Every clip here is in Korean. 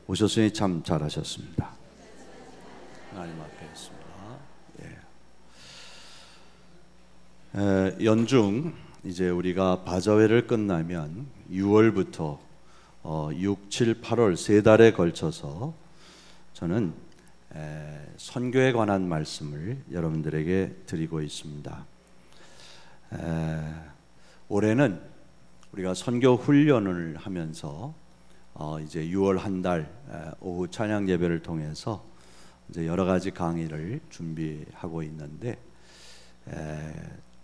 오셨으니 참 잘하셨습니다. 하나님 앞에 있습니다. 연중 이제 우리가 바자회를 끝나면 6월부터 6, 7, 8월 세 달에 걸쳐서 저는 선교에 관한 말씀을 여러분들에게 드리고 있습니다. 올해는 우리가 선교 훈련을 하면서 이제 6월 한 달 오후 찬양 예배를 통해서 이제 여러 가지 강의를 준비하고 있는데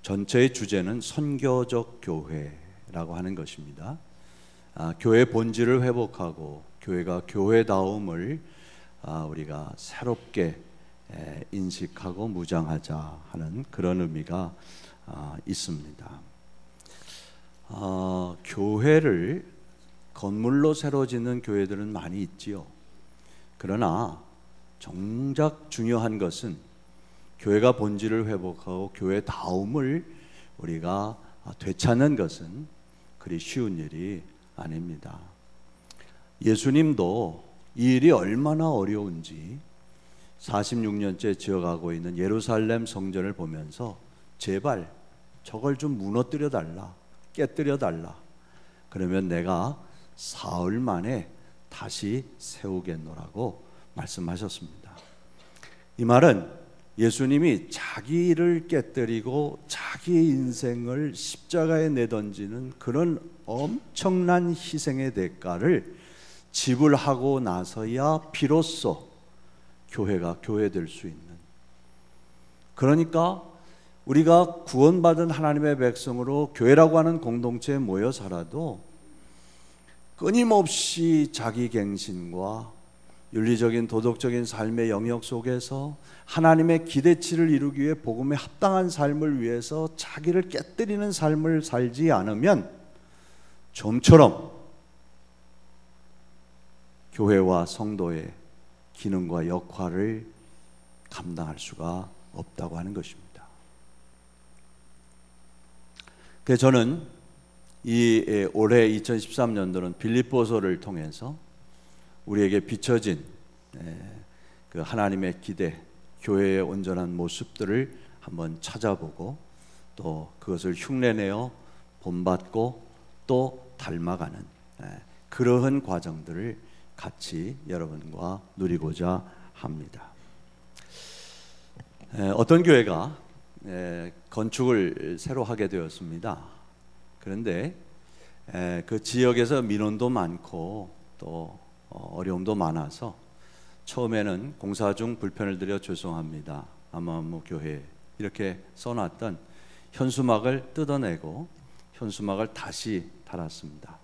전체의 주제는 선교적 교회라고 하는 것입니다. 교회 본질을 회복하고 교회가 교회다움을 우리가 새롭게 인식하고 무장하자 하는 그런 의미가 있습니다. 교회를 건물로 새로 짓는 교회들은 많이 있지요. 그러나 정작 중요한 것은 교회가 본질을 회복하고 교회다움을 우리가 되찾는 것은 그리 쉬운 일이 아닙니다. 예수님도 이 일이 얼마나 어려운지 46년째 지어가고 있는 예루살렘 성전을 보면서 제발 저걸 좀 무너뜨려 달라, 깨뜨려 달라. 그러면 내가 사흘 만에 다시 세우겠노라고 말씀하셨습니다. 이 말은 예수님이 자기를 깨뜨리고 자기의 인생을 십자가에 내던지는 그런 엄청난 희생의 대가를 지불하고 나서야 비로소 교회가 교회될 수 있는, 그러니까 우리가 구원받은 하나님의 백성으로 교회라고 하는 공동체에 모여 살아도 끊임없이 자기갱신과 윤리적인 도덕적인 삶의 영역 속에서 하나님의 기대치를 이루기 위해 복음에 합당한 삶을 위해서 자기를 깨뜨리는 삶을 살지 않으면 좀처럼 교회와 성도의 기능과 역할을 감당할 수가 없다고 하는 것입니다. 그래서 저는 이 올해 2013년도는 빌립보서를 통해서 우리에게 비춰진 그 하나님의 기대, 교회의 온전한 모습들을 한번 찾아보고 또 그것을 흉내내어 본받고 또 닮아가는 그러한 과정들을 같이 여러분과 누리고자 합니다. 어떤 교회가 건축을 새로 하게 되었습니다. 그런데 그 지역에서 민원도 많고 또 어려움도 많아서 처음에는 공사 중 불편을 드려 죄송합니다, 아마무 교회 이렇게 써놨던 현수막을 뜯어내고 현수막을 다시 달았습니다.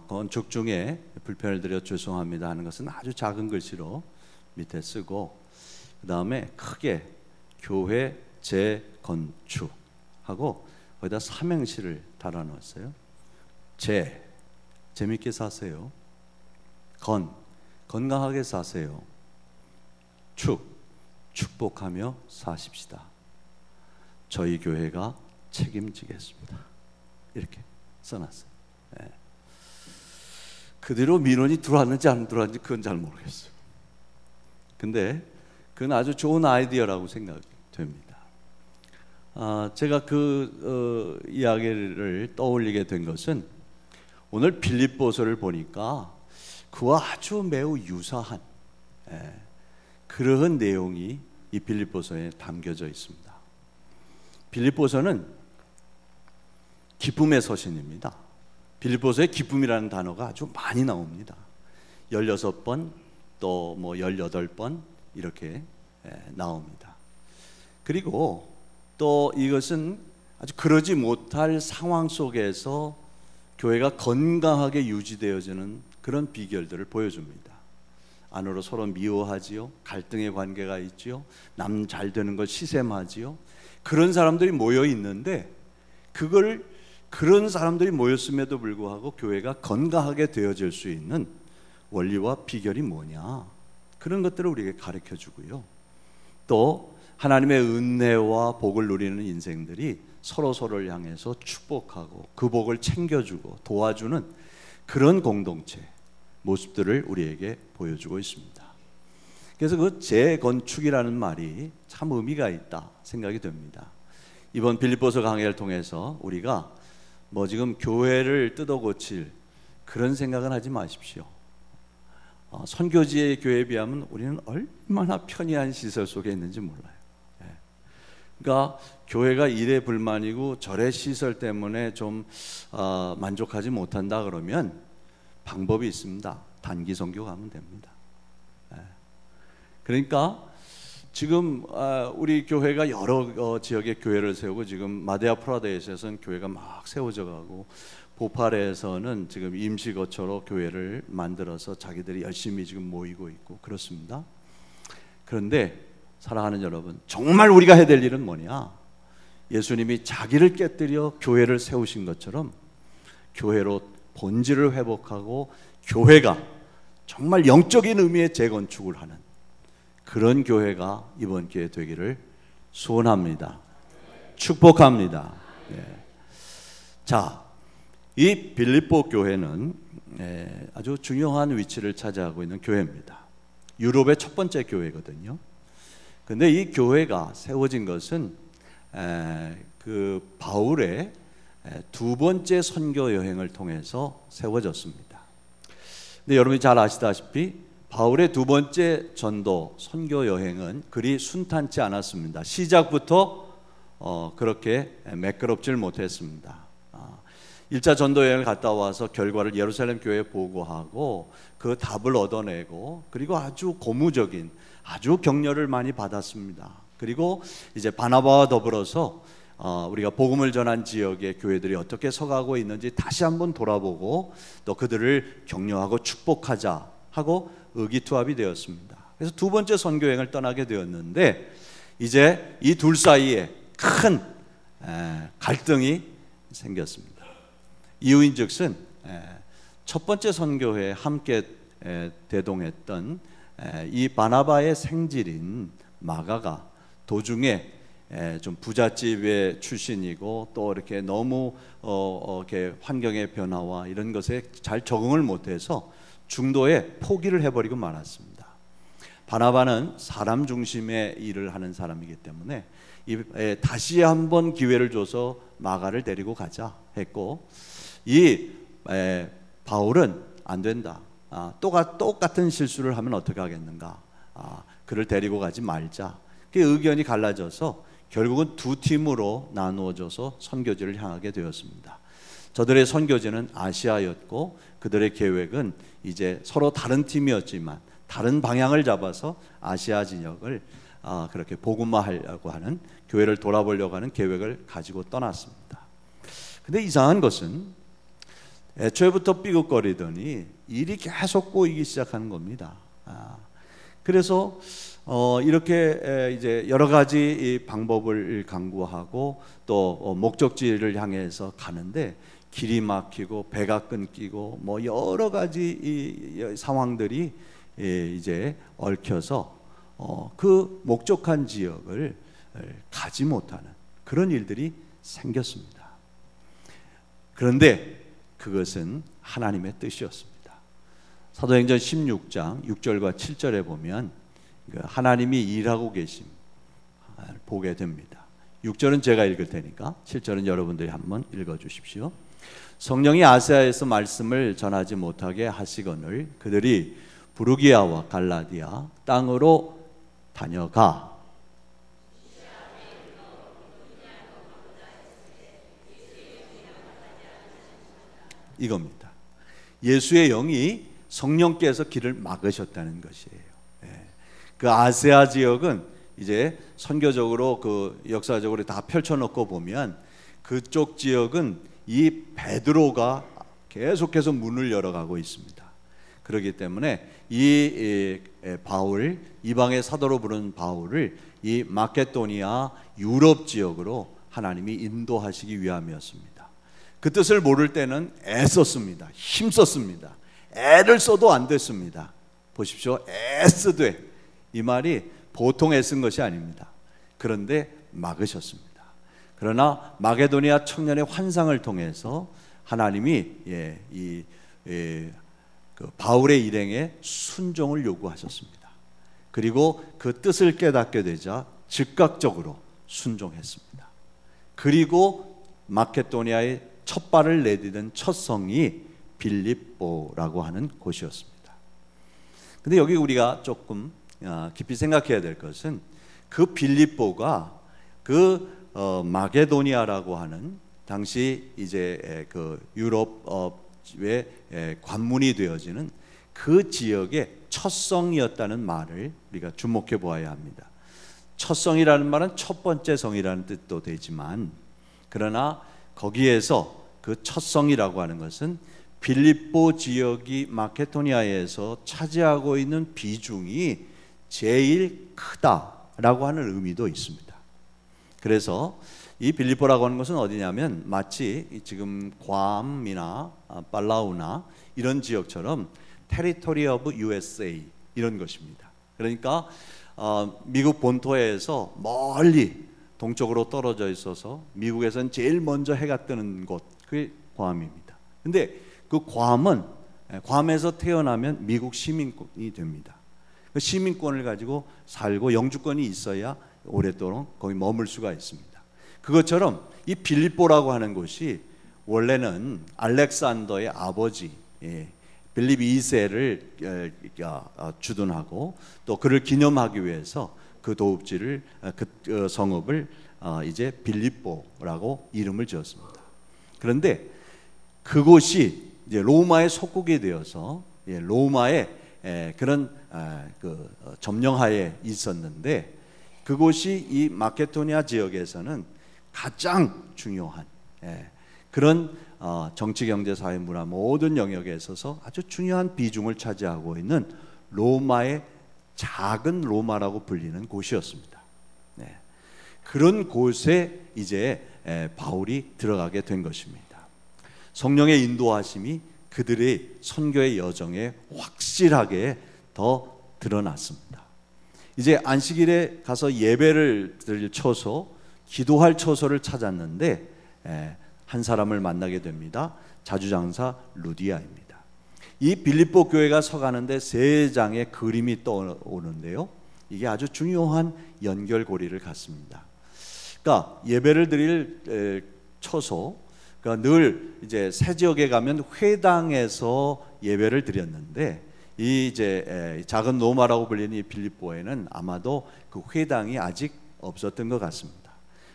건축 중에 불편을 드려 죄송합니다 하는 것은 아주 작은 글씨로 밑에 쓰고 그 다음에 크게 교회 재건축하고 거기다 삼행시를 달아놓았어요. 재밌게 사세요. 건강하게 사세요. 축복하며 사십시다. 저희 교회가 책임지겠습니다. 이렇게 써놨어요. 그대로 민원이 들어왔는지 안 들어왔는지 그건 잘 모르겠어요. 근데 그건 아주 좋은 아이디어라고 생각됩니다. 제가 그 이야기를 떠올리게 된 것은 오늘 빌립보서를 보니까 그와 아주 매우 유사한 그러한 내용이 이 빌립보서에 담겨져 있습니다. 빌립보서는 기쁨의 서신입니다. 빌립보서에 기쁨이라는 단어가 아주 많이 나옵니다. 16번 또 18번 이렇게 나옵니다. 그리고 또 이것은 아주 그러지 못할 상황 속에서 교회가 건강하게 유지되어지는 그런 비결들을 보여줍니다. 안으로 서로 미워하지요. 갈등의 관계가 있지요. 남 잘 되는 걸 시샘하지요. 그런 사람들이 모여 있는데 그런 사람들이 모였음에도 불구하고 교회가 건강하게 되어질 수 있는 원리와 비결이 뭐냐, 그런 것들을 우리에게 가르쳐 주고요. 또 하나님의 은혜와 복을 누리는 인생들이 서로를 향해서 축복하고 그 복을 챙겨주고 도와주는 그런 공동체, 모습들을 우리에게 보여주고 있습니다. 그래서 그 재건축이라는 말이 참 의미가 있다 생각이 됩니다. 이번 빌립보서 강해를 통해서 우리가 뭐 지금 교회를 뜯어 고칠 그런 생각은 하지 마십시오. 선교지의 교회에 비하면 우리는 얼마나 편리한 시설 속에 있는지 몰라요. 그러니까 교회가 이래 불만이고 저래 시설 때문에 좀 만족하지 못한다 그러면 방법이 있습니다. 단기 선교 가면 됩니다. 그러니까 지금 우리 교회가 여러 지역의 교회를 세우고 지금 마데아 프라데시에서는 교회가 막 세워져 가고 보팔에서는 지금 임시거처로 교회를 만들어서 자기들이 열심히 지금 모이고 있고 그렇습니다. 그런데 사랑하는 여러분, 정말 우리가 해야 될 일은 뭐냐? 예수님이 자기를 깨뜨려 교회를 세우신 것처럼 교회로 본질을 회복하고 교회가 정말 영적인 의미의 재건축을 하는 그런 교회가 이번 기회에 되기를 소원합니다. 축복합니다. 자, 이 빌립보 교회는 아주 중요한 위치를 차지하고 있는 교회입니다. 유럽의 첫 번째 교회거든요. 근데 이 교회가 세워진 것은 그 바울의 두 번째 선교 여행을 통해서 세워졌습니다. 근데 여러분이 잘 아시다시피 바울의 두 번째 전도 선교 여행은 그리 순탄치 않았습니다. 시작부터 그렇게 매끄럽질 못했습니다. 1차 전도 여행을 갔다 와서 결과를 예루살렘 교회에 보고하고 그 답을 얻어내고 그리고 아주 고무적인 아주 격려를 많이 받았습니다. 그리고 이제 바나바와 더불어서 우리가 복음을 전한 지역의 교회들이 어떻게 서가고 있는지 다시 한번 돌아보고 또 그들을 격려하고 축복하자 하고 의기투합이 되었습니다. 그래서 두 번째 선교 여행을 떠나게 되었는데 이제 이 둘 사이에 큰 갈등이 생겼습니다. 이유인즉슨 첫 번째 선교회에 함께 대동했던 이 바나바의 생질인 마가가 도중에 좀 부잣집의 출신이고 또 이렇게 너무 이렇게 환경의 변화와 이런 것에 잘 적응을 못해서 중도에 포기를 해버리고 말았습니다. 바나바는 사람 중심의 일을 하는 사람이기 때문에 다시 한번 기회를 줘서 마가를 데리고 가자 했고 이 바울은 안 된다. 똑같은 실수를 하면 어떻게 하겠는가? 그를 데리고 가지 말자. 그 의견이 갈라져서 결국은 두 팀으로 나누어져서 선교지를 향하게 되었습니다. 저들의 선교지는 아시아였고 그들의 계획은 이제 서로 다른 팀이었지만 다른 방향을 잡아서 아시아 진영을 그렇게 복음화하려고 하는 교회를 돌아보려고 하는 계획을 가지고 떠났습니다. 근데 이상한 것은 애초에부터 삐걱거리더니 일이 계속 꼬이기 시작하는 겁니다. 그래서 이렇게 이제 여러 가지 방법을 강구하고 또 목적지를 향해서 가는데 길이 막히고 배가 끊기고 뭐 여러 가지 이 상황들이 이제 얽혀서 그 목적한 지역을 가지 못하는 그런 일들이 생겼습니다. 그런데 그것은 하나님의 뜻이었습니다. 사도행전 16장 6절과 7절에 보면 하나님이 일하고 계심 보게 됩니다. 6절은 제가 읽을 테니까 7절은 여러분들이 한번 읽어주십시오. 성령이 아시아에서 말씀을 전하지 못하게 하시거늘 그들이 부르기아와 갈라디아 땅으로 다녀가 이겁니다. 예수의 영이 성령께서 길을 막으셨다는 것이에요. 그 아시아 지역은 이제 선교적으로 그 역사적으로 다 펼쳐놓고 보면 그쪽 지역은 이 베드로가 계속해서 문을 열어가고 있습니다. 그렇기 때문에 이 바울, 이방의 사도로 부른 바울을 이 마케도니아 유럽 지역으로 하나님이 인도하시기 위함이었습니다. 그 뜻을 모를 때는 애썼습니다. 힘썼습니다. 애를 써도 안 됐습니다. 보십시오. 애쓰되 이 말이 보통 애쓴 것이 아닙니다. 그런데 막으셨습니다. 그러나 마게도니아 청년의 환상을 통해서 하나님이 그 바울의 일행에 순종을 요구하셨습니다. 그리고 그 뜻을 깨닫게 되자 즉각적으로 순종했습니다. 그리고 마케도니아의 첫 발을 내디딘 첫 성이 빌립보라고 하는 곳이었습니다. 근데 여기 우리가 조금 깊이 생각해야 될 것은 그 빌립보가 그 마게도니아라고 하는 당시 이제 그 유럽의 관문이 되어지는 그 지역의 첫 성이었다는 말을 우리가 주목해 보아야 합니다. 첫 성이라는 말은 첫 번째 성이라는 뜻도 되지만, 그러나 거기에서 그 첫 성이라고 하는 것은 빌립보 지역이 마케도니아에서 차지하고 있는 비중이 제일 크다라고 하는 의미도 있습니다. 그래서 이 빌립보라고 하는 것은 어디냐면 마치 지금 괌이나 팔라우나 이런 지역처럼 테리토리 오브 USA 이런 것입니다. 그러니까 미국 본토에서 멀리 동쪽으로 떨어져 있어서 미국에서는 제일 먼저 해가 뜨는 곳, 그게 괌입니다. 근데 그 괌에서 태어나면 미국 시민권이 됩니다. 그 시민권을 가지고 살고 영주권이 있어야 오랫도록 거기 머물 수가 있습니다. 그것처럼 이 빌립보라고 하는 곳이 원래는 알렉산더의 아버지 빌립 2세를 주둔하고 또 그를 기념하기 위해서 그 도읍지를 그 성읍을 이제 빌립보라고 이름을 지었습니다. 그런데 그곳이 이제 로마의 속국이 되어서 로마의 그런 그 점령하에 있었는데, 그곳이 이 마케도니아 지역에서는 가장 중요한 그런 정치, 경제, 사회, 문화 모든 영역에 있어서 아주 중요한 비중을 차지하고 있는 로마의 작은 로마라고 불리는 곳이었습니다. 그런 곳에 이제 바울이 들어가게 된 것입니다. 성령의 인도하심이 그들의 선교의 여정에 확실하게 더 드러났습니다. 이제 안식일에 가서 예배를 드릴 처소, 기도할 처소를 찾았는데 한 사람을 만나게 됩니다. 자주장사 루디아입니다. 이 빌립보 교회가 서가는데 세 장의 그림이 떠오르는데요, 이게 아주 중요한 연결고리를 갖습니다. 그러니까 예배를 드릴 처소, 그러니까 늘 이제 새 지역에 가면 회당에서 예배를 드렸는데, 이 이제 작은 로마라고 불리는 이 빌립보에는 아마도 그 회당이 아직 없었던 것 같습니다.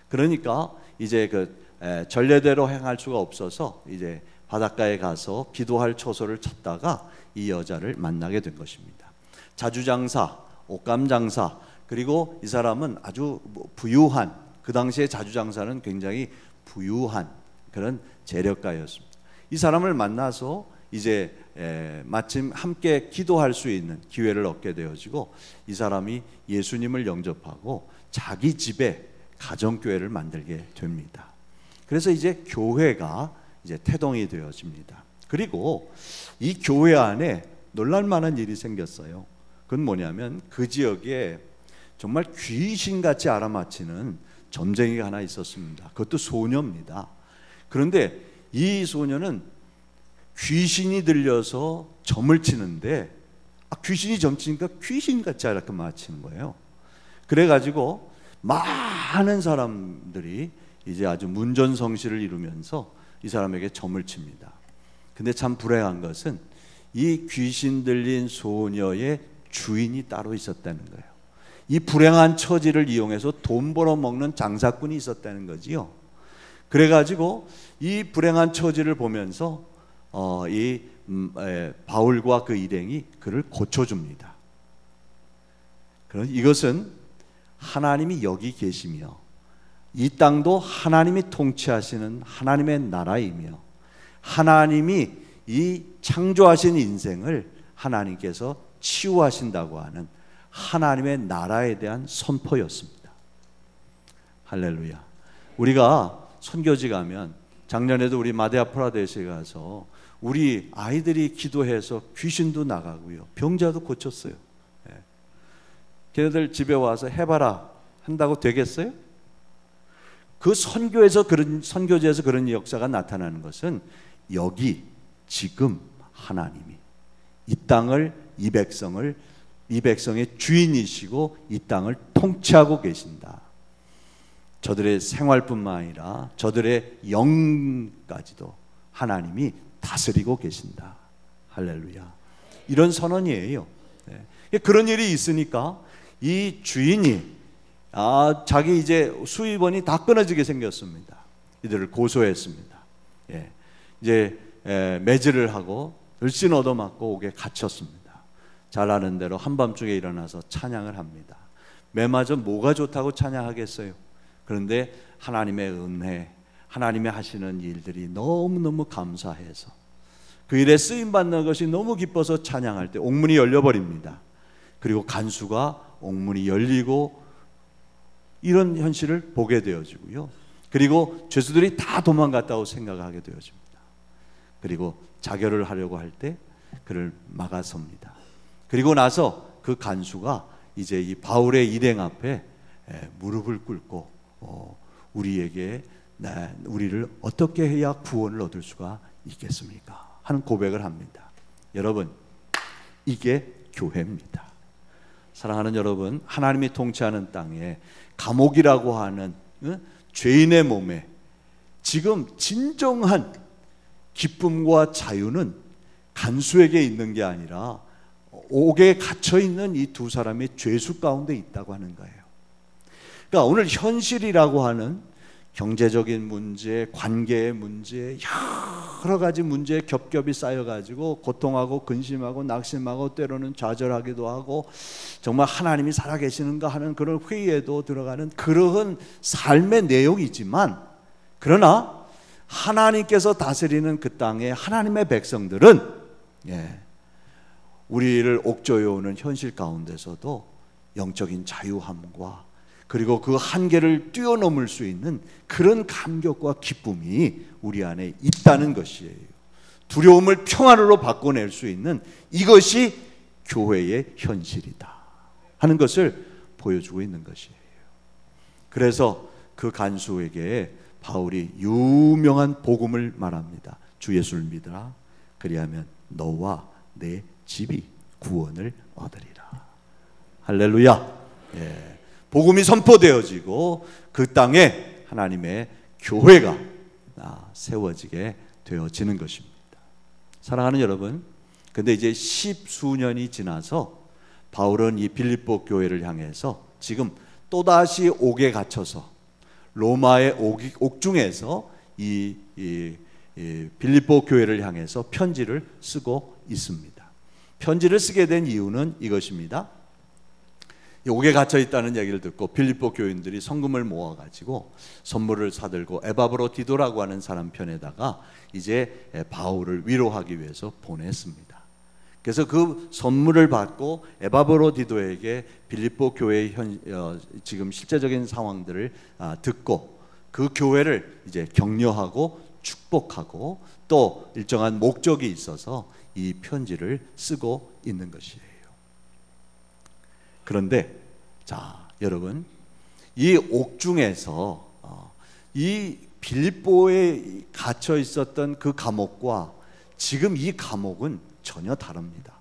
그러니까 이제 그 전례대로 행할 수가 없어서 이제 바닷가에 가서 기도할 처소를 찾다가 이 여자를 만나게 된 것입니다. 자주장사, 옷감장사, 그리고 이 사람은 아주 부유한, 그 당시에 자주장사는 굉장히 부유한 그런 재력가였습니다. 이 사람을 만나서 이제 마침 함께 기도할 수 있는 기회를 얻게 되어지고, 이 사람이 예수님을 영접하고 자기 집에 가정교회를 만들게 됩니다. 그래서 이제 교회가 이제 태동이 되어집니다. 그리고 이 교회 안에 놀랄만한 일이 생겼어요. 그건 뭐냐면 그 지역에 정말 귀신같이 알아맞히는 점쟁이가 하나 있었습니다. 그것도 소녀입니다. 그런데 이 소녀는 귀신이 들려서 점을 치는데 귀신이 점치니까 귀신같이 이렇게 맞히는 거예요. 그래가지고 많은 사람들이 이제 아주 문전성시를 이루면서 이 사람에게 점을 칩니다. 근데 참 불행한 것은 이 귀신 들린 소녀의 주인이 따로 있었다는 거예요. 이 불행한 처지를 이용해서 돈 벌어먹는 장사꾼이 있었다는 거지요. 그래가지고 이 불행한 처지를 보면서 바울과 그 일행이 그를 고쳐줍니다. 그럼 이것은 하나님이 여기 계시며 이 땅도 하나님이 통치하시는 하나님의 나라이며, 하나님이 이 창조하신 인생을 하나님께서 치유하신다고 하는 하나님의 나라에 대한 선포였습니다. 할렐루야. 우리가 선교지 가면, 작년에도 우리 마데아 프라데시에 가서 우리 아이들이 기도해서 귀신도 나가고요, 병자도 고쳤어요. 걔네들 집에 와서 해봐라 한다고 되겠어요? 그 선교지에서 그런 역사가 나타나는 것은 여기 지금 하나님이 이 땅을, 이 백성의 주인이시고 이 땅을 통치하고 계신다. 저들의 생활뿐만 아니라 저들의 영까지도 하나님이 다스리고 계신다. 할렐루야. 이런 선언이에요. 네. 그런 일이 있으니까 이 주인이 자기 이제 수입원이 다 끊어지게 생겼습니다. 이들을 고소했습니다. 예. 이제 매질을 하고 을씬 얻어맞고 옥에 갇혔습니다. 잘 아는 대로 한밤중에 일어나서 찬양을 합니다. 매마저 뭐가 좋다고 찬양하겠어요? 그런데 하나님의 은혜, 하나님의 하시는 일들이 너무너무 감사해서 그 일에 쓰임받는 것이 너무 기뻐서 찬양할 때 옥문이 열려버립니다. 그리고 간수가 옥문이 열리고 이런 현실을 보게 되어지고요. 그리고 죄수들이 다 도망갔다고 생각하게 되어집니다. 그리고 자결을 하려고 할 때 그를 막아섭니다. 그리고 나서 그 간수가 이제 이 바울의 일행 앞에 무릎을 꿇고 우리에게 우리를 어떻게 해야 구원을 얻을 수가 있겠습니까? 하는 고백을 합니다. 여러분, 이게 교회입니다. 사랑하는 여러분, 하나님이 통치하는 땅에 감옥이라고 하는 죄인의 몸에 지금 진정한 기쁨과 자유는 간수에게 있는 게 아니라 옥에 갇혀있는 이 두 사람의 죄수 가운데 있다고 하는 거예요. 그러니까 오늘 현실이라고 하는 경제적인 문제, 관계의 문제, 여러 가지 문제에 겹겹이 쌓여가지고 고통하고 근심하고 낙심하고 때로는 좌절하기도 하고 정말 하나님이 살아계시는가 하는 그런 회의에도 들어가는 그러한 삶의 내용이지만, 그러나 하나님께서 다스리는 그 땅의 하나님의 백성들은 우리를 옥조여오는 현실 가운데서도 영적인 자유함과 그리고 그 한계를 뛰어넘을 수 있는 그런 감격과 기쁨이 우리 안에 있다는 것이에요. 두려움을 평안으로 바꿔낼 수 있는 이것이 교회의 현실이다 하는 것을 보여주고 있는 것이에요. 그래서 그 간수에게 바울이 유명한 복음을 말합니다. 주 예수를 믿으라. 그리하면 너와 내 집이 구원을 얻으리라. 할렐루야. 복음이 선포되어지고 그 땅에 하나님의 교회가 세워지게 되어지는 것입니다. 사랑하는 여러분, 근데 이제 10수년이 지나서 바울은 이 빌립보 교회를 향해서 지금 또다시 옥에 갇혀서 로마의 옥중에서 이 빌립보 교회를 향해서 편지를 쓰고 있습니다. 편지를 쓰게 된 이유는 이것입니다. 옥에 갇혀 있다는 얘기를 듣고 빌립보 교인들이 성금을 모아가지고 선물을 사들고 에바브로디도라고 하는 사람 편에다가 이제 바울을 위로하기 위해서 보냈습니다. 그래서 그 선물을 받고 에바브로디도에게 빌립보 교회의 지금 실제적인 상황들을 듣고 그 교회를 이제 격려하고 축복하고 또 일정한 목적이 있어서 이 편지를 쓰고 있는 것이에요. 그런데 여러분, 이 옥중에서 이 빌립보에 갇혀 있었던 그 감옥과 지금 이 감옥은 전혀 다릅니다.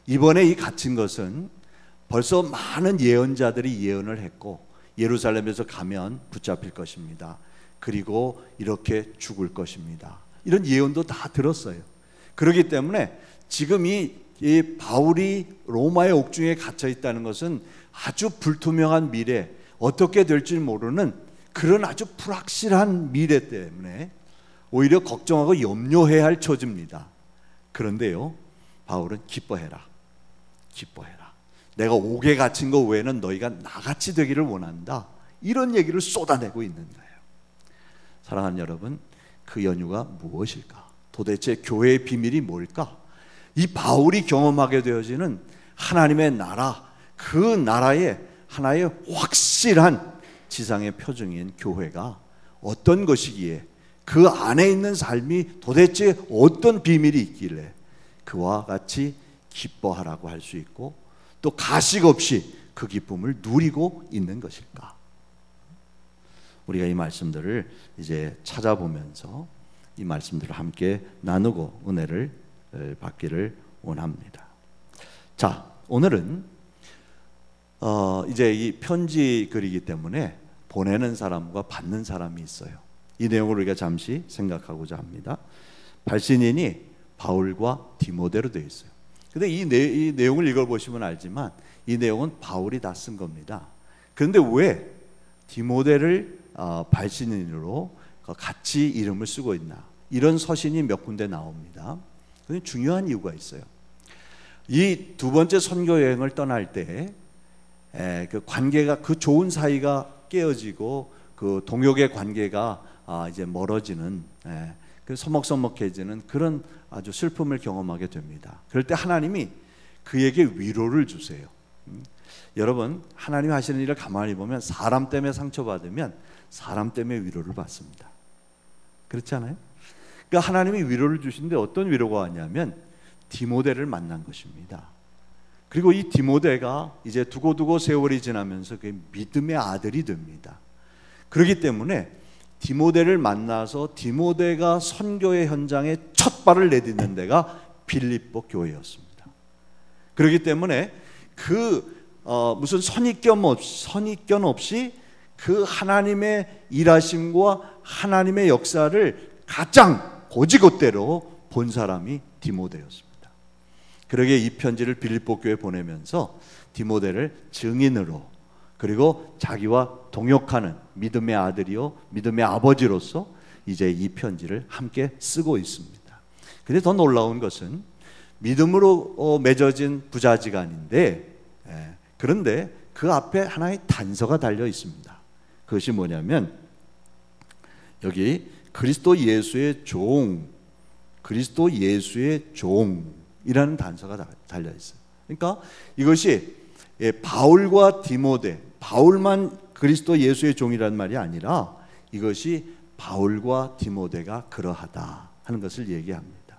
이번에 이 갇힌 것은 벌써 많은 예언자들이 예언을 했고 예루살렘에서 가면 붙잡힐 것입니다. 그리고 이렇게 죽을 것입니다. 이런 예언도 다 들었어요. 그렇기 때문에 지금 이 바울이 로마의 옥중에 갇혀 있다는 것은 아주 불투명한 미래, 어떻게 될지 모르는 그런 아주 불확실한 미래 때문에 오히려 걱정하고 염려해야 할 처지입니다. 그런데요, 바울은 기뻐해라. 내가 옥에 갇힌 것 외에는 너희가 나같이 되기를 원한다. 이런 얘기를 쏟아내고 있는 거예요. 사랑하는 여러분, 그 연유가 무엇일까? 도대체 교회의 비밀이 뭘까? 이 바울이 경험하게 되어지는 하나님의 나라, 그 나라의 하나의 확실한 지상의 표징인 교회가 어떤 것이기에 그 안에 있는 삶이 도대체 어떤 비밀이 있길래 그와 같이 기뻐하라고 할 수 있고 또 가식 없이 그 기쁨을 누리고 있는 것일까? 우리가 이 말씀들을 이제 찾아보면서 이 말씀들을 함께 나누고 은혜를 받기를 원합니다. 자, 오늘은 이제 이 편지 글이기 때문에 보내는 사람과 받는 사람이 있어요. 이 내용을 우리가 잠시 생각하고자 합니다. 발신인이 바울과 디모데로 되어 있어요. 근데 이 내용을 읽어보시면 알지만 이 내용은 바울이 다 쓴 겁니다. 그런데 왜 디모데를 발신인으로 같이 이름을 쓰고 있나? 이런 서신이 몇 군데 나옵니다. 그게 중요한 이유가 있어요. 이 두 번째 선교 여행을 떠날 때 그 관계가, 그 좋은 사이가 깨어지고 그 동역의 관계가 이제 멀어지는, 그 서먹서먹해지는 그런 아주 슬픔을 경험하게 됩니다. 그럴 때 하나님이 그에게 위로를 주세요. 여러분, 하나님이 하시는 일을 가만히 보면 사람 때문에 상처받으면 사람 때문에 위로를 받습니다. 그렇지 않아요? 그러니까 하나님이 위로를 주시는데 어떤 위로가 왔냐면 디모데를 만난 것입니다. 그리고 이 디모데가 이제 두고두고 세월이 지나면서 그 믿음의 아들이 됩니다. 그렇기 때문에 디모데를 만나서 디모데가 선교의 현장에 첫 발을 내딛는 데가 빌립보 교회였습니다. 그렇기 때문에 무슨 선입견 없이 그 하나님의 일하심과 하나님의 역사를 가장 곧이곧대로 본 사람이 디모데였습니다. 그러게 이 편지를 빌립보 교회에 보내면서 디모데를 증인으로, 그리고 자기와 동역하는 믿음의 아들이요 믿음의 아버지로서 이제 이 편지를 함께 쓰고 있습니다. 근데 더 놀라운 것은 믿음으로 맺어진 부자지간인데, 그런데 그 앞에 하나의 단서가 달려 있습니다. 그것이 뭐냐면 여기 그리스도 예수의 종, 그리스도 예수의 종이라는 단서가 달려 있어요. 그러니까 이것이 바울과 디모데, 바울만 그리스도 예수의 종이라는 말이 아니라 이것이 바울과 디모데가 그러하다 하는 것을 얘기합니다.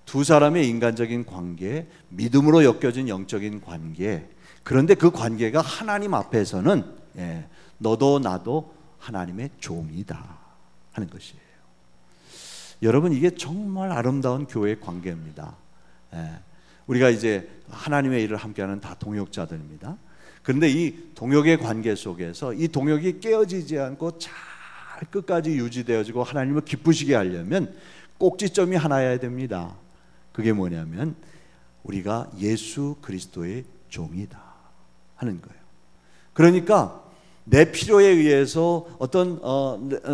두 사람의 인간적인 관계, 믿음으로 엮여진 영적인 관계, 그런데 그 관계가 하나님 앞에서는 너도 나도 하나님의 종이다 하는 것이에요. 여러분, 이게 정말 아름다운 교회의 관계입니다. 우리가 이제 하나님의 일을 함께하는 다 동역자들입니다. 그런데 이 동역의 관계 속에서 이 동역이 깨어지지 않고 잘 끝까지 유지되어지고 하나님을 기쁘시게 하려면 꼭지점이 하나여야 됩니다. 그게 뭐냐면 우리가 예수 그리스도의 종이다 하는 거예요. 그러니까 내 필요에 의해서 어떤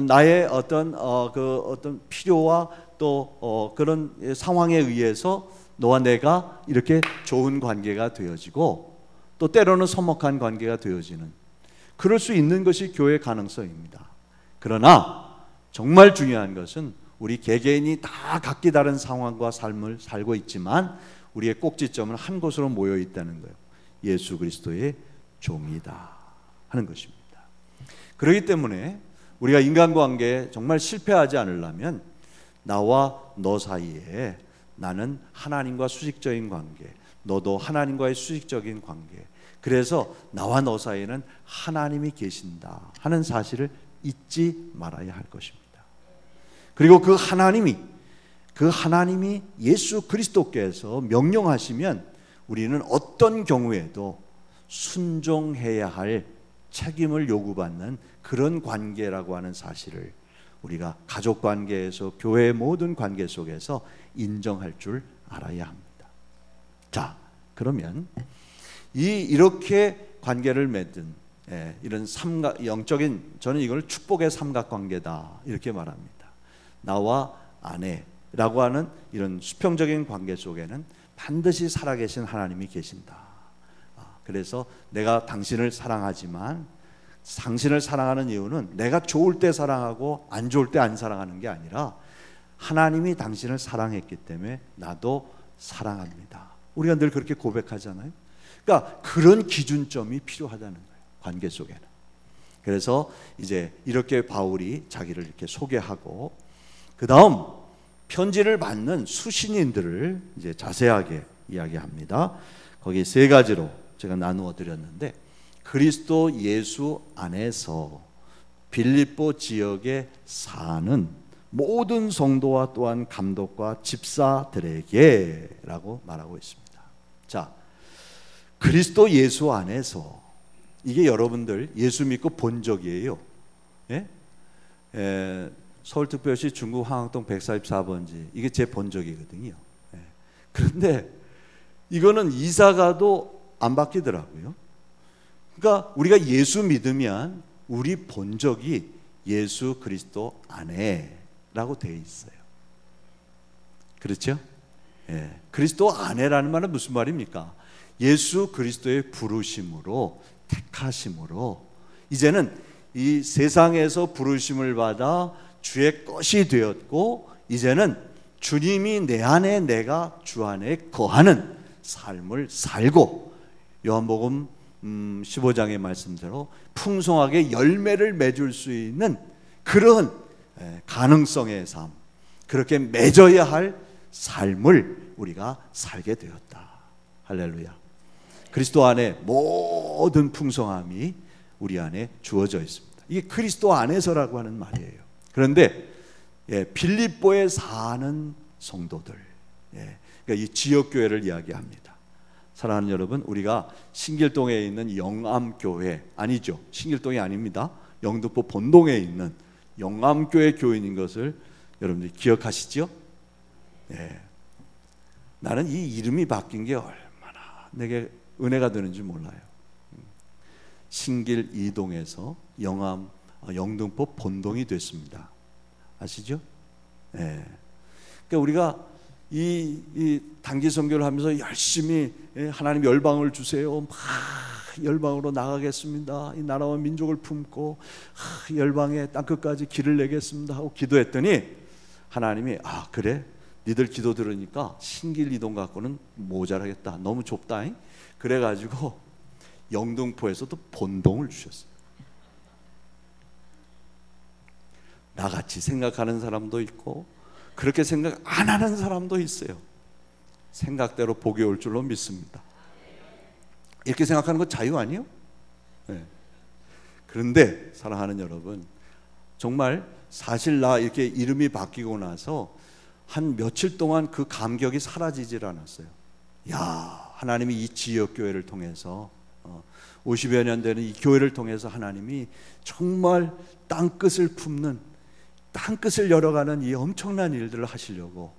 나의 어떤 필요와 또 그런 상황에 의해서 너와 내가 이렇게 좋은 관계가 되어지고 또 때로는 서먹한 관계가 되어지는, 그럴 수 있는 것이 교회의 가능성입니다. 그러나 정말 중요한 것은 우리 개개인이 다 각기 다른 상황과 삶을 살고 있지만 우리의 꼭지점은 한 곳으로 모여 있다는 거예요. 예수 그리스도의 종이다 하는 것입니다. 그렇기 때문에 우리가 인간관계에 정말 실패하지 않으려면 나와 너 사이에 나는 하나님과 수직적인 관계, 너도 하나님과의 수직적인 관계, 그래서 나와 너 사이에는 하나님이 계신다 하는 사실을 잊지 말아야 할 것입니다. 그리고 그 하나님이 예수 그리스도께서 명령하시면 우리는 어떤 경우에도 순종해야 할 책임을 요구받는 그런 관계라고 하는 사실을 우리가 가족 관계에서 교회의 모든 관계 속에서 인정할 줄 알아야 합니다. 자, 그러면 이렇게 관계를 맺은 이런 영적인, 저는 이걸 축복의 삼각관계다 이렇게 말합니다. 나와 아내라고 하는 이런 수평적인 관계 속에는 반드시 살아계신 하나님이 계신다. 그래서 내가 당신을 사랑하지만 당신을 사랑하는 이유는 내가 좋을 때 사랑하고 안 좋을 때 안 사랑하는 게 아니라 하나님이 당신을 사랑했기 때문에 나도 사랑합니다. 우리가 늘 그렇게 고백하잖아요. 그러니까 그런 기준점이 필요하다는 거예요, 관계 속에는. 그래서 이제 이렇게 바울이 자기를 이렇게 소개하고 그 다음 편지를 받는 수신인들을 이제 자세하게 이야기합니다. 거기 세 가지로 제가 나누어 드렸는데, 그리스도 예수 안에서 빌립보 지역에 사는 모든 성도와 또한 감독과 집사들에게라고 말하고 있습니다. 자, 그리스도 예수 안에서, 이게 여러분들 예수 믿고 본 적이에요. 예? 서울특별시 중구 황학동 144번지, 이게 제 본적이거든요. 예. 그런데 이거는 이사가도 안 바뀌더라고요. 그러니까 우리가 예수 믿으면 우리 본적이 예수 그리스도 안에라고 되어 있어요. 그렇죠? 예. 그리스도 안에라는 말은 무슨 말입니까? 예수 그리스도의 부르심으로, 택하심으로 이제는 이 세상에서 부르심을 받아 주의 것이 되었고, 이제는 주님이 내 안에, 내가 주 안에 거하는 삶을 살고, 요한복음 15장의 말씀대로 풍성하게 열매를 맺을 수 있는 그런 가능성의 삶, 그렇게 맺어야 할 삶을 우리가 살게 되었다. 할렐루야. 그리스도 안에 모든 풍성함이 우리 안에 주어져 있습니다. 이게 그리스도 안에서라고 하는 말이에요. 그런데 빌립보에 사는 성도들, 그러니까 이 지역교회를 이야기합니다. 사랑하는 여러분, 우리가 신길동에 있는 영암교회, 아니죠, 신길동이 아닙니다. 영등포 본동에 있는 영암교회 교인인 것을 여러분들이 기억하시죠? 나는 이 이름이 바뀐 게 얼마나 내게 은혜가 되는지 몰라요. 신길 이동에서 영등포 본동이 됐습니다. 아시죠? 그러니까 우리가 이 단기 선교를 하면서 열심히 하나님 열방을 주세요, 막 열방으로 나가겠습니다, 이 나라와 민족을 품고 열방의 땅끝까지 길을 내겠습니다 하고 기도했더니 하나님이 그래, 니들 기도 들으니까 신길 이동 갖고는 모자라겠다, 너무 좁다. 그래가지고 영등포에서도 본동을 주셨어요. 나같이 생각하는 사람도 있고 그렇게 생각 안 하는 사람도 있어요. 생각대로 복이 올 줄로 믿습니다. 이렇게 생각하는 건 자유 아니에요? 그런데 사랑하는 여러분, 정말 사실 나 이렇게 이름이 바뀌고 나서 한 며칠 동안 그 감격이 사라지질 않았어요. 야, 하나님이 이 지역교회를 통해서 50여 년 되는 이 교회를 통해서 하나님이 정말 땅끝을 품는, 땅끝을 열어가는 이 엄청난 일들을 하시려고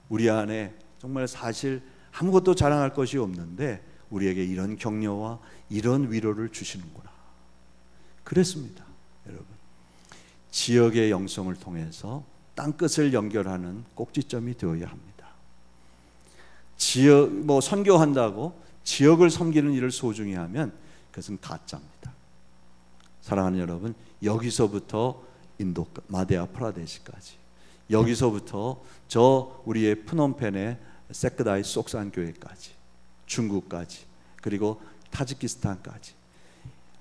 우리 안에 정말 사실 아무것도 자랑할 것이 없는데 우리에게 이런 격려와 이런 위로를 주시는구나. 그랬습니다. 여러분, 지역의 영성을 통해서 땅끝을 연결하는 꼭지점이 되어야 합니다. 지역 선교한다고 지역을 섬기는 일을 소중히 하면 그것은 가짜입니다. 사랑하는 여러분, 여기서부터 인도 마데아 프라데시까지, 여기서부터 저 우리의 프놈펜의 세크다이 속산 교회까지, 중국까지, 그리고 타지키스탄까지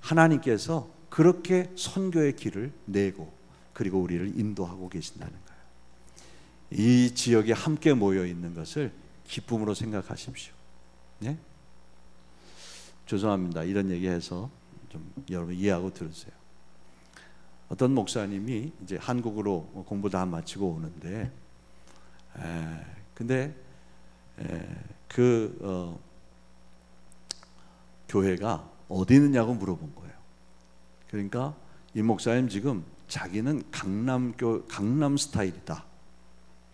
하나님께서 그렇게 선교의 길을 내고 그리고 우리를 인도하고 계신다는 거예요. 이 지역에 함께 모여 있는 것을 기쁨으로 생각하십시오. 네? 죄송합니다. 이런 얘기해서 좀 여러분 이해하고 들으세요. 어떤 목사님이 이제 한국으로 공부 다 마치고 오는데, 근데 교회가 어디 있느냐고 물어본 거예요. 그러니까 이 목사님 지금 자기는 강남 스타일이다.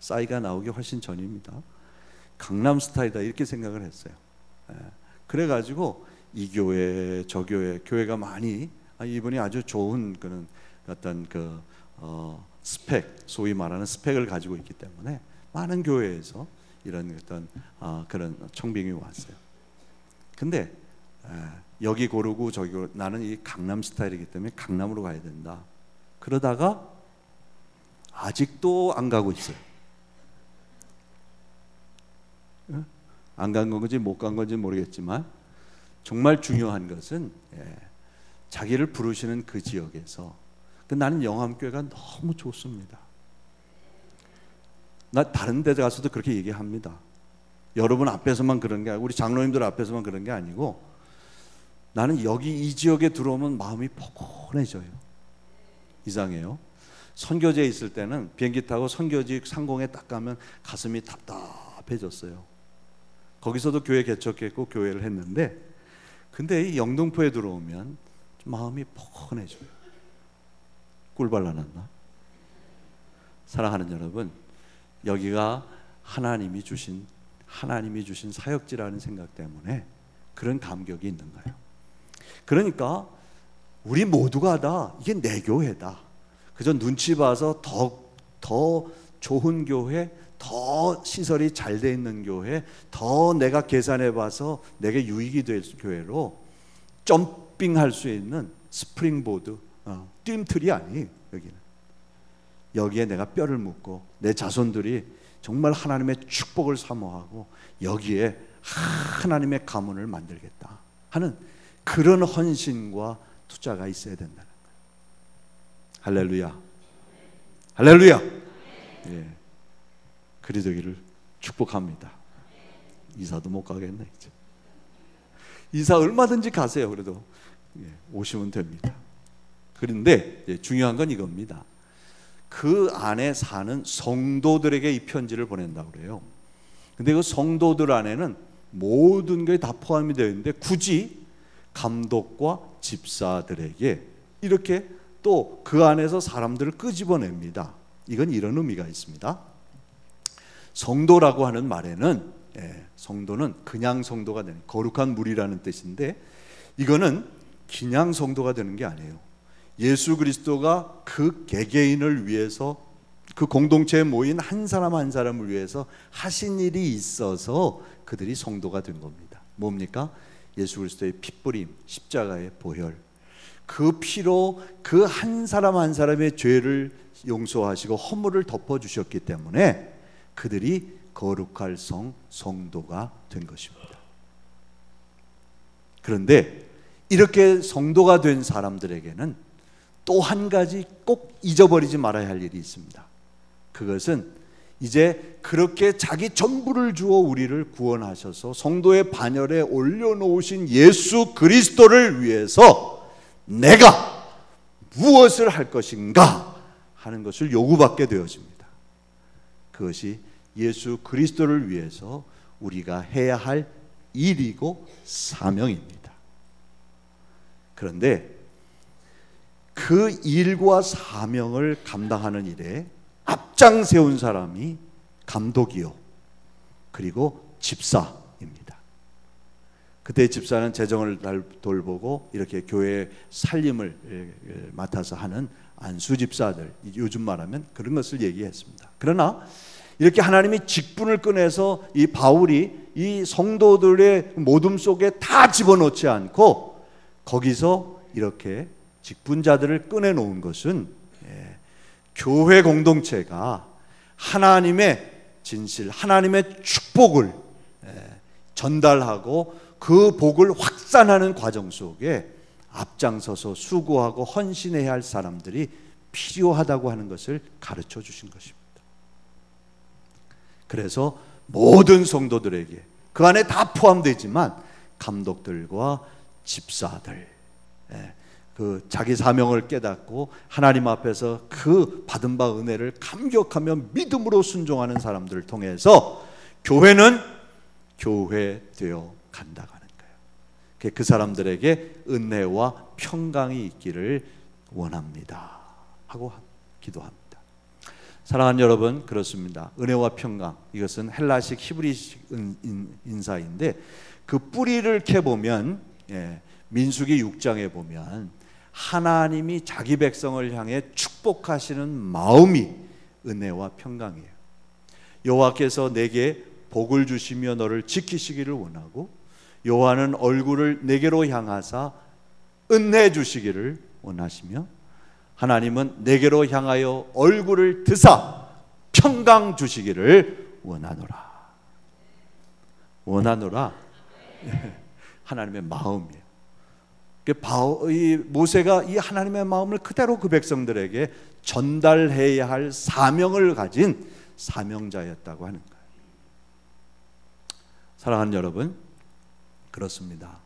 싸이가 나오기 훨씬 전입니다. 강남 스타일이다 이렇게 생각을 했어요. 그래가지고 이 교회 저 교회가 많이 이분이 아주 좋은 그런 어떤 스펙, 소위 말하는 스펙을 가지고 있기 때문에 많은 교회에서 이런 어떤 그런 청빙이 왔어요. 근데 여기 고르고 저기 고르고, 나는 이 강남 스타일이기 때문에 강남으로 가야 된다. 그러다가 아직도 안 가고 있어요. 안 간 건지 못 간 건지 모르겠지만 정말 중요한 것은 자기를 부르시는 그 지역에서 나는 영암교회가 너무 좋습니다. 나 다른 데 가서도 그렇게 얘기합니다. 여러분 앞에서만 그런 게 아니고 우리 장로님들 앞에서만 그런 게 아니고 나는 여기 이 지역에 들어오면 마음이 포근해져요. 이상해요. 선교지에 있을 때는 비행기 타고 선교지 상공에 딱 가면 가슴이 답답해졌어요. 거기서도 교회 개척했고 교회를 했는데, 근데 이 영등포에 들어오면 좀 마음이 포근해져요. 꿀 발라놨나? 사랑하는 여러분, 여기가 하나님이 주신 사역지라는 생각 때문에 그런 감격이 있는 거예요. 그러니까 우리 모두가 다 이게 내 교회다, 그저 눈치 봐서 더 좋은 교회, 더 시설이 잘 돼 있는 교회, 더 내가 계산해 봐서 내게 유익이 될 교회로 점핑할 수 있는 스프링보드, 뜀틀이 아니에요. 여기에 내가 뼈를 묻고 내 자손들이 정말 하나님의 축복을 사모하고 여기에 하나님의 가문을 만들겠다 하는 그런 헌신과 투자가 있어야 된다는 거예요. 할렐루야, 할렐루야. 예, 그리 되기를 축복합니다. 이사도 못 가겠네 이제. 이사 얼마든지 가세요. 그래도 오시면 됩니다. 그런데 중요한 건 이겁니다. 그 안에 사는 성도들에게 이 편지를 보낸다고 그래요. 근데 그 성도들 안에는 모든 게 다 포함이 되어 있는데 굳이 감독과 집사들에게 이렇게 또 그 안에서 사람들을 끄집어냅니다. 이건 이런 의미가 있습니다. 성도라고 하는 말에는 성도는 그냥 성도가 되는, 거룩한 무리라는 뜻인데, 이거는 그냥 성도가 되는 게 아니에요. 예수 그리스도가 그 개개인을 위해서, 그 공동체에 모인 한 사람 한 사람을 위해서 하신 일이 있어서 그들이 성도가 된 겁니다. 뭡니까? 예수 그리스도의 핏부림, 십자가의 보혈, 그 피로 그 한 사람 한 사람의 죄를 용서하시고 허물을 덮어주셨기 때문에 그들이 거룩할 성도가 된 것입니다. 그런데 이렇게 성도가 된 사람들에게는 또 한 가지 꼭 잊어버리지 말아야 할 일이 있습니다. 그것은 이제 그렇게 자기 전부를 주어 우리를 구원하셔서 성도의 반열에 올려놓으신 예수 그리스도를 위해서 내가 무엇을 할 것인가 하는 것을 요구받게 되어집니다. 그것이 예수 그리스도를 위해서 우리가 해야 할 일이고 사명입니다. 그런데 그 일과 사명을 감당하는 일에 앞장 세운 사람이 감독이요, 그리고 집사입니다. 그때 집사는 재정을 돌보고 이렇게 교회의 살림을 맡아서 하는 안수 집사들, 요즘 말하면 그런 것을 얘기했습니다. 그러나 이렇게 하나님이 직분을 꺼내서 이 바울이 이 성도들의 모둠 속에 다 집어넣지 않고 거기서 이렇게 직분자들을 꺼내놓은 것은 교회 공동체가 하나님의 진실, 하나님의 축복을 전달하고 그 복을 확산하는 과정 속에 앞장서서 수고하고 헌신해야 할 사람들이 필요하다고 하는 것을 가르쳐 주신 것입니다. 그래서 모든 성도들에게 그 안에 다 포함되지만 감독들과 집사들, 그 자기 사명을 깨닫고 하나님 앞에서 그 받은 바 은혜를 감격하며 믿음으로 순종하는 사람들을 통해서 교회는 교회되어 간다고 하는 거예요. 그 사람들에게 은혜와 평강이 있기를 원합니다 하고 기도합니다. 사랑하는 여러분, 그렇습니다. 은혜와 평강, 이것은 헬라식 히브리식 인사인데 그 뿌리를 캐보면 민수기 6장에 보면 하나님이 자기 백성을 향해 축복하시는 마음이 은혜와 평강이에요. 여호와께서 내게 복을 주시며 너를 지키시기를 원하고 여호와는 얼굴을 내게로 향하사 은혜 주시기를 원하시며 하나님은 내게로 향하여 얼굴을 드사 평강 주시기를 원하노라. 원하노라. 하나님의 마음이에요. 이 모세가 이 하나님의 마음을 그대로 그 백성들에게 전달해야 할 사명을 가진 사명자였다고 하는 거예요. 사랑하는 여러분, 그렇습니다.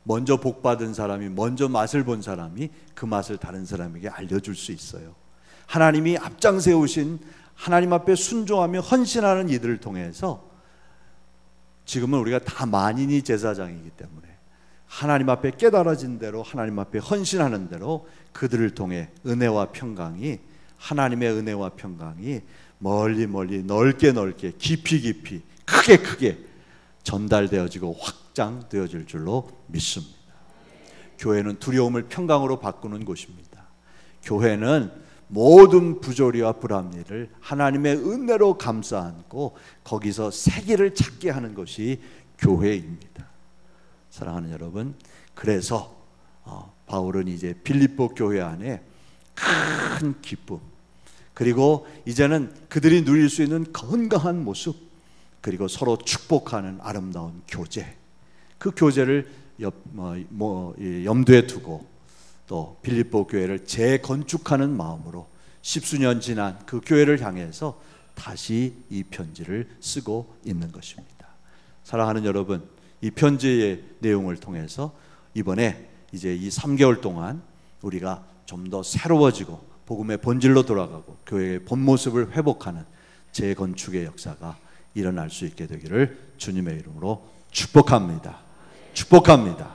먼저 복 받은 사람이, 먼저 맛을 본 사람이 그 맛을 다른 사람에게 알려줄 수 있어요. 하나님이 앞장세우신 하나님 앞에 순종하며 헌신하는 이들을 통해서 지금은 우리가 다 만인이 제사장이기 때문에 하나님 앞에 깨달아진 대로 하나님 앞에 헌신하는 대로 그들을 통해 은혜와 평강이, 하나님의 은혜와 평강이 멀리 멀리 넓게 넓게 깊이 깊이 크게 크게 전달되어지고 확장되어질 줄로 믿습니다. 교회는 두려움을 평강으로 바꾸는 곳입니다. 교회는 모든 부조리와 불합리를 하나님의 은혜로 감싸 안고 거기서 새길을 찾게 하는 것이 교회입니다. 사랑하는 여러분, 그래서 바울은 이제 빌립보 교회 안에 큰 기쁨, 그리고 이제는 그들이 누릴 수 있는 건강한 모습, 그리고 서로 축복하는 아름다운 교제, 그 교제를 염두에 두고 또 빌립보 교회를 재건축하는 마음으로 십수년 지난 그 교회를 향해서 다시 이 편지를 쓰고 있는 것입니다. 사랑하는 여러분, 이 편지의 내용을 통해서 이번에 이제 이 3개월 동안 우리가 좀 더 새로워지고 복음의 본질로 돌아가고 교회의 본 모습을 회복하는 재건축의 역사가 일어날 수 있게 되기를 주님의 이름으로 축복합니다. 축복합니다.